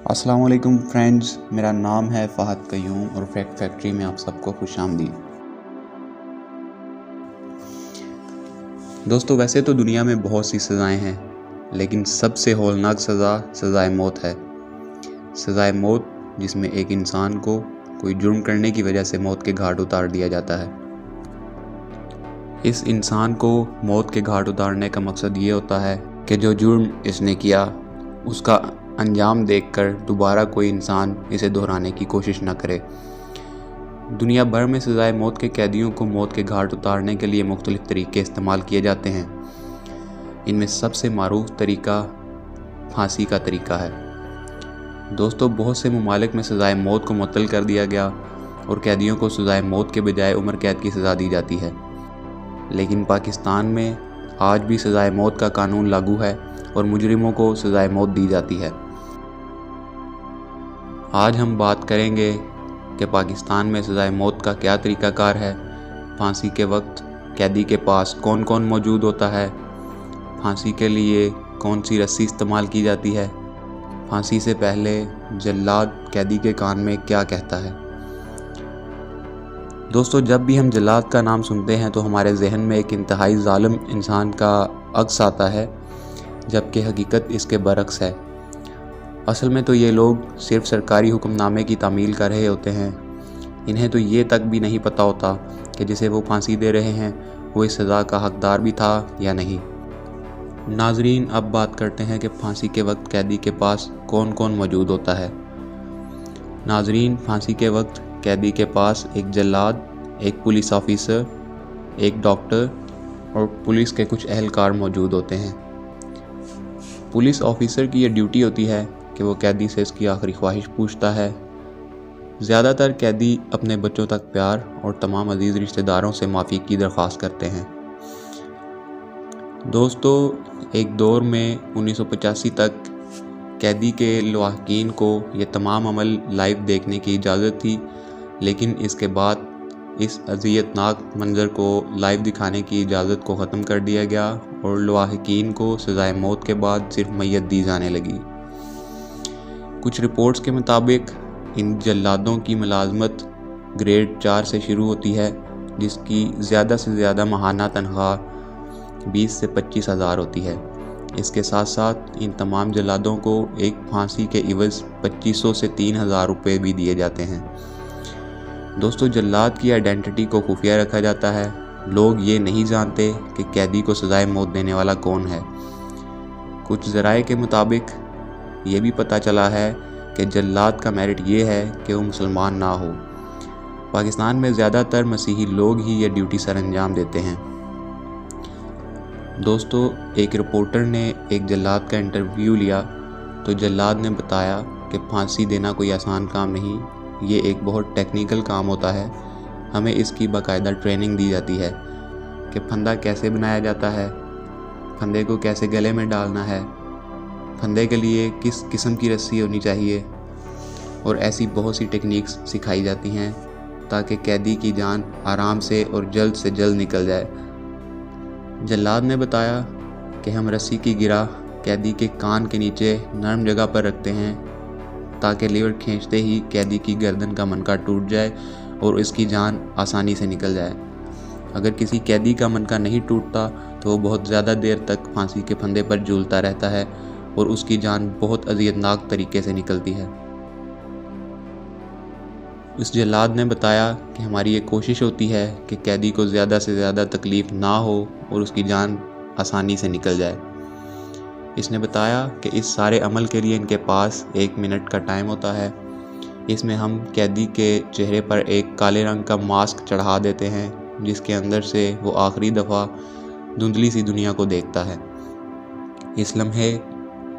अस्सलाम वालेकुम फ्रेंड्स, मेरा नाम है फ़हद क़य्यूम और फैक्ट फैक्ट्री में आप सबको खुशामदीद। दोस्तों, वैसे तो दुनिया में बहुत सी सज़ाएं हैं, लेकिन सबसे हौलनाक सज़ाए मौत है। सज़ाए मौत जिसमें एक इंसान को कोई जुर्म करने की वजह से मौत के घाट उतार दिया जाता है। इस इंसान को मौत के घाट उतारने का मकसद ये होता है कि जो जुर्म इसने किया उसका अंजाम देखकर दोबारा कोई इंसान इसे दोहराने की कोशिश न करे। दुनिया भर में सज़ाए मौत के कैदियों को मौत के घाट उतारने के लिए मुख्तलिफ़ तरीके इस्तेमाल किए जाते हैं। इनमें सबसे मारूफ तरीका फांसी का तरीका है। दोस्तों, बहुत से ममालिक में सज़ाए मौत को मुअत्तल कर दिया गया और कैदियों को सज़ाए मौत के बजाय उम्र कैद की सज़ा दी जाती है, लेकिन पाकिस्तान में आज भी सज़ाए मौत का कानून लागू है और मुजरिमों को सज़ाए मौत दी जाती है। आज हम बात करेंगे कि पाकिस्तान में सज़ाए मौत का क्या तरीक़ाकार है, फांसी के वक्त कैदी के पास कौन कौन मौजूद होता है, फांसी के लिए कौन सी रस्सी इस्तेमाल की जाती है, फांसी से पहले जल्लाद कैदी के कान में क्या कहता है। दोस्तों, जब भी हम जल्लाद का नाम सुनते हैं तो हमारे जहन में एक इंतहाई ज़ालिम इंसान का अक्स आता है, जबकि हकीकत इसके बरक्स है। असल में तो ये लोग सिर्फ सरकारी हुक्मनामे की तामील कर रहे होते हैं। इन्हें तो ये तक भी नहीं पता होता कि जिसे वो फांसी दे रहे हैं वो इस सज़ा का हकदार भी था या नहीं। नाजरीन, अब बात करते हैं कि फांसी के वक्त कैदी के पास कौन कौन मौजूद होता है। नाजरीन, फांसी के वक्त कैदी के पास एक जल्लाद, एक पुलिस ऑफिसर, एक डॉक्टर और पुलिस के कुछ अहलकार मौजूद होते हैं। पुलिस ऑफिसर की ये ड्यूटी होती है कि वो कैदी से इसकी आखिरी ख्वाहिश पूछता है। ज़्यादातर कैदी अपने बच्चों तक प्यार और तमाम अजीज़ रिश्तेदारों से माफ़ी की दरख्वास्त करते हैं। दोस्तों, एक दौर में 1985 तक कैदी के लवाहकीन को ये तमाम अमल लाइव देखने की इजाज़त थी, लेकिन इसके बाद इस अज़ियतनाक मंज़र को लाइव दिखाने की इजाज़त को ख़त्म कर दिया गया और लवाहकीन को सज़ाए मौत के बाद सिर्फ मैयत दी जाने लगी। कुछ रिपोर्ट्स के मुताबिक इन जल्लादों की मुलाजमत ग्रेड 4 से शुरू होती है, जिसकी ज़्यादा से ज़्यादा माहाना तनख्वाह 20 से 25 हज़ार होती है। इसके साथ साथ इन तमाम जल्लादों को एक फांसी के इवज़ 2500 से 3000 रुपये भी दिए जाते हैं। दोस्तों, जल्लाद की आइडेंटिटी को खुफिया रखा जाता है। लोग ये नहीं जानते कि कैदी को सज़ाए मौत देने वाला कौन है। कुछ ज़राए के मुताबिक ये भी पता चला है कि जल्लाद का मेरिट ये है कि वो मुसलमान ना हो। पाकिस्तान में ज़्यादातर मसीही लोग ही ये ड्यूटी सर अंजाम देते हैं। दोस्तों, एक रिपोर्टर ने एक जल्लाद का इंटरव्यू लिया तो जल्लाद ने बताया कि फांसी देना कोई आसान काम नहीं, ये एक बहुत टेक्निकल काम होता है। हमें इसकी बाकायदा ट्रेनिंग दी जाती है कि फंदा कैसे बनाया जाता है, फंदे को कैसे गले में डालना है, फंदे के लिए किस किस्म की रस्सी होनी चाहिए, और ऐसी बहुत सी टेक्निक्स सिखाई जाती हैं ताकि कैदी की जान आराम से और जल्द निकल जाए। जल्लाद ने बताया कि हम रस्सी की गिरा कैदी के कान के नीचे नरम जगह पर रखते हैं ताकि लीवर खींचते ही कैदी की गर्दन का मनका टूट जाए और इसकी जान आसानी से निकल जाए। अगर किसी कैदी का मनका नहीं टूटता तो वो बहुत ज़्यादा देर तक फांसी के फंदे पर झूलता रहता है और उसकी जान बहुत अज़ियतनाक तरीके से निकलती है। उस जल्लाद ने बताया कि हमारी ये कोशिश होती है कि कैदी को ज़्यादा से ज़्यादा तकलीफ़ ना हो और उसकी जान आसानी से निकल जाए। इसने बताया कि इस सारे अमल के लिए इनके पास 1 मिनट का टाइम होता है। इसमें हम कैदी के चेहरे पर एक काले रंग का मास्क चढ़ा देते हैं, जिसके अंदर से वो आखिरी दफ़ा धुंधली सी दुनिया को देखता है। इस लम्हे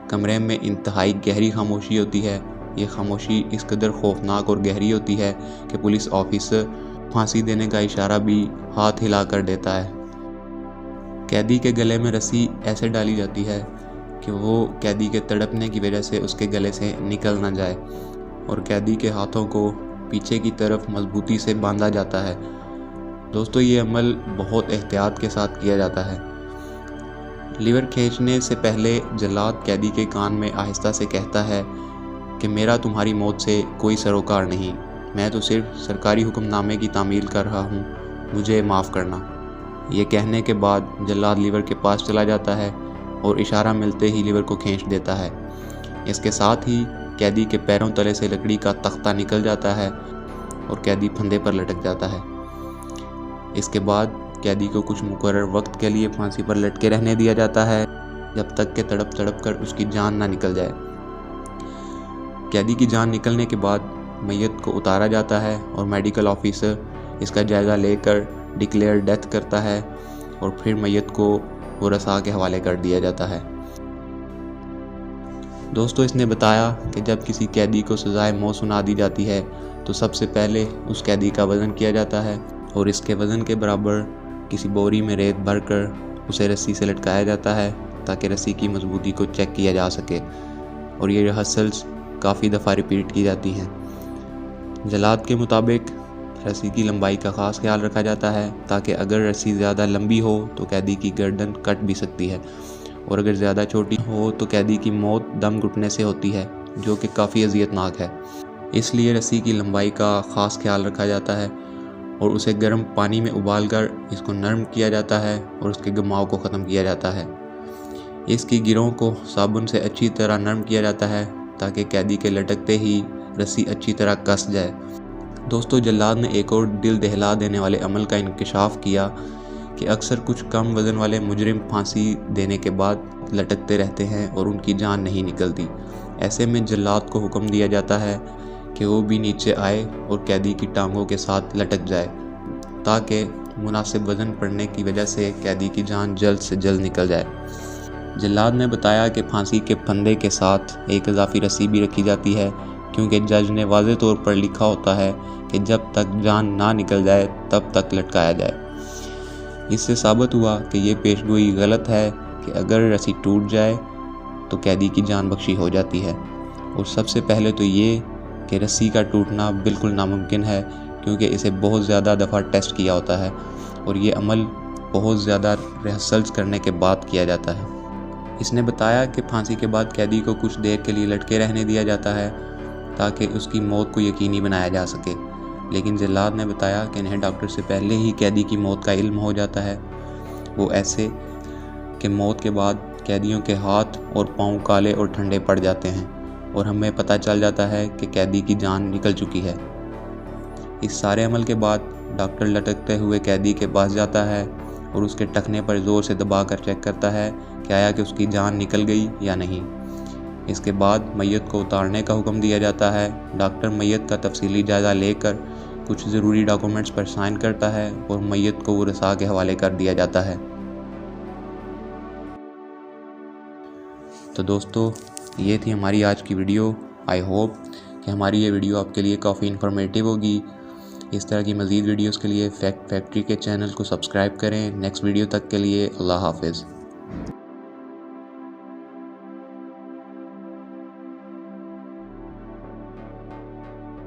कमरे में इंतहाई गहरी खामोशी होती है। ये खामोशी इस कदर खौफनाक और गहरी होती है कि पुलिस ऑफिसर फांसी देने का इशारा भी हाथ हिला कर देता है। कैदी के गले में रस्सी ऐसे डाली जाती है कि वो कैदी के तड़पने की वजह से उसके गले से निकल ना जाए और कैदी के हाथों को पीछे की तरफ मजबूती से बांधा जाता है। दोस्तों, ये अमल बहुत एहतियात के साथ किया जाता है। लीवर खींचने से पहले जल्लाद कैदी के कान में आहिस्ता से कहता है कि मेरा तुम्हारी मौत से कोई सरोकार नहीं, मैं तो सिर्फ सरकारी हुक्मनामे की तामील कर रहा हूँ, मुझे माफ़ करना। ये कहने के बाद जल्लाद लीवर के पास चला जाता है और इशारा मिलते ही लीवर को खींच देता है। इसके साथ ही कैदी के पैरों तले से लकड़ी का तख्ता निकल जाता है और कैदी फंदे पर लटक जाता है। इसके बाद कैदी को कुछ मुकर्रर वक्त के लिए फांसी पर लटके रहने दिया जाता है, जब तक कि तड़प तड़प कर उसकी जान ना निकल जाए। कैदी की जान निकलने के बाद मैयत को उतारा जाता है और मेडिकल ऑफिसर इसका जायज़ा लेकर डिक्लेयर डेथ करता है और फिर मैयत को वरसा के हवाले कर दिया जाता है। दोस्तों, इसने बताया कि जब किसी कैदी को सज़ाए मौत सुना दी जाती है तो सबसे पहले उस कैदी का वज़न किया जाता है और इसके वज़न के बराबर किसी बोरी में रेत भरकर उसे रस्सी से लटकाया जाता है ताकि रस्सी की मजबूती को चेक किया जा सके, और ये रिहर्सल्स काफ़ी दफ़ा रिपीट की जाती हैं। जल्लाद के मुताबिक रस्सी की लंबाई का ख़ास ख्याल रखा जाता है ताकि अगर रस्सी ज़्यादा लंबी हो तो कैदी की गर्दन कट भी सकती है, और अगर ज़्यादा छोटी हो तो कैदी की मौत दम घुटने से होती है, जो कि काफ़ी अजियतनाक है। इसलिए रस्सी की लंबाई का ख़ास ख्याल रखा जाता है और उसे गर्म पानी में उबालकर इसको नरम किया जाता है और उसके घुमाव को ख़त्म किया जाता है। इसकी गिरों को साबुन से अच्छी तरह नरम किया जाता है ताकि कैदी के लटकते ही रस्सी अच्छी तरह कस जाए। दोस्तों, जल्लाद ने एक और दिल दहला देने वाले अमल का इंकशाफ किया कि अक्सर कुछ कम वज़न वाले मुजरिम फांसी देने के बाद लटकते रहते हैं और उनकी जान नहीं निकलती। ऐसे में जल्लाद को हुक्म दिया जाता है कि वो भी नीचे आए और कैदी की टांगों के साथ लटक जाए ताकि मुनासिब वज़न पड़ने की वजह से कैदी की जान जल्द से जल्द निकल जाए। जल्लाद ने बताया कि फांसी के फंदे के साथ एक इजाफी रस्सी भी रखी जाती है, क्योंकि जज ने वाज़े तौर पर लिखा होता है कि जब तक जान ना निकल जाए तब तक लटकाया जाए। इससे साबित हुआ कि ये पेशगोई गलत है कि अगर रस्सी टूट जाए तो कैदी की जान बख्शी हो जाती है। और सबसे पहले तो ये कि रस्सी का टूटना बिल्कुल नामुमकिन है, क्योंकि इसे बहुत ज़्यादा दफ़ा टेस्ट किया होता है और ये अमल बहुत ज़्यादा रिहर्सल्स करने के बाद किया जाता है। इसने बताया कि फांसी के बाद कैदी को कुछ देर के लिए लटके रहने दिया जाता है ताकि उसकी मौत को यकीनी बनाया जा सके, लेकिन जल्लाद ने बताया कि इन्हें डॉक्टर से पहले ही कैदी की मौत का इल्म हो जाता है। वो ऐसे कि मौत के बाद कैदियों के हाथ और पाँव काले और ठंडे पड़ जाते हैं और हमें पता चल जाता है कि कैदी की जान निकल चुकी है। इस सारे अमल के बाद डॉक्टर लटकते हुए कैदी के पास जाता है और उसके टखने पर ज़ोर से दबाकर चेक करता है कि आया कि उसकी जान निकल गई या नहीं। इसके बाद मैयत को उतारने का हुक्म दिया जाता है। डॉक्टर मैयत का तफसीली जायज़ा लेकर कुछ ज़रूरी डॉक्यूमेंट्स पर साइन करता है और मैयत को वरसा के हवाले कर दिया जाता है। तो दोस्तों, ये थी हमारी आज की वीडियो। आई होप कि हमारी ये वीडियो आपके लिए काफ़ी इन्फॉर्मेटिव होगी। इस तरह की मज़ीद वीडियोज़ के लिए फैक्ट फैक्ट्री के चैनल को सब्सक्राइब करें। नेक्स्ट वीडियो तक के लिए अल्लाह हाफ़िज़।